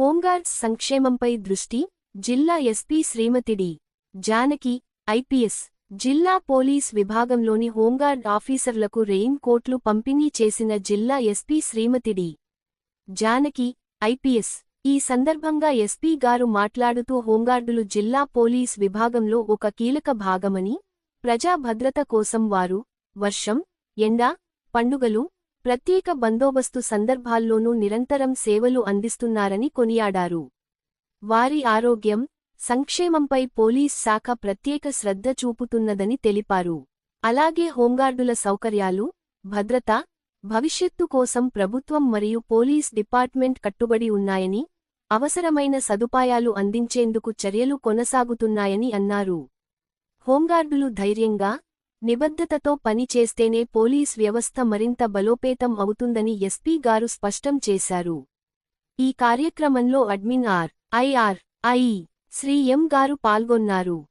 హోంగార్డ్స్ సంక్షేమంపై దృష్టి, జిల్లా ఎస్పీ శ్రీమతి డి. జానకి, ఐపీఎస్, జిల్లా పోలీస్ విభాగంలోని హోంగార్డ్ ఆఫీసర్లకు రెయిన్ కోట్లు పంపిణీ చేసిన జిల్లా ఎస్పీ శ్రీమతి డి. జానకి, ఐపీఎస్. ఈ సందర్భంగా ఎస్పీ గారు మాట్లాడుతూ హోంగార్డులు జిల్లా పోలీస్ విభాగంలో ఒక కీలక భాగమని, ప్రజా భద్రత కోసం వారు, వర్షం, ఎండ, పండుగలు, ప్రత్యేక బందోబస్తు సందర్భాల్లోనూ నిరంతరం సేవలు అందిస్తున్నారని కొనియాడారు. వారి ఆరోగ్యం, సంక్షేమంపై పోలీస్ శాఖ ప్రత్యేక శ్రద్ధ చూపుతున్నదని తెలిపారు. అలాగే హోంగార్డుల సౌకర్యాలు, భద్రత, భవిష్యత్తు కోసం ప్రభుత్వం మరియు పోలీస్ డిపార్ట్మెంట్ కట్టుబడి ఉన్నాయని, అవసరమైన సదుపాయాలు అందించేందుకు చర్యలు కొనసాగుతున్నాయని అన్నారు. హోంగార్డులు ధైర్యంగా, నిబద్ధతతో పని చేస్తేనే పోలీస్ వ్యవస్థ మరింత బలోపేతం అవుతుందని ఎస్పీ గారు స్పష్టం చేశారు. ఈ కార్యక్రమంలో అడ్మిన్ ఆర్. ఐ. శ్రీ ఎం గారు పాల్గొన్నారు.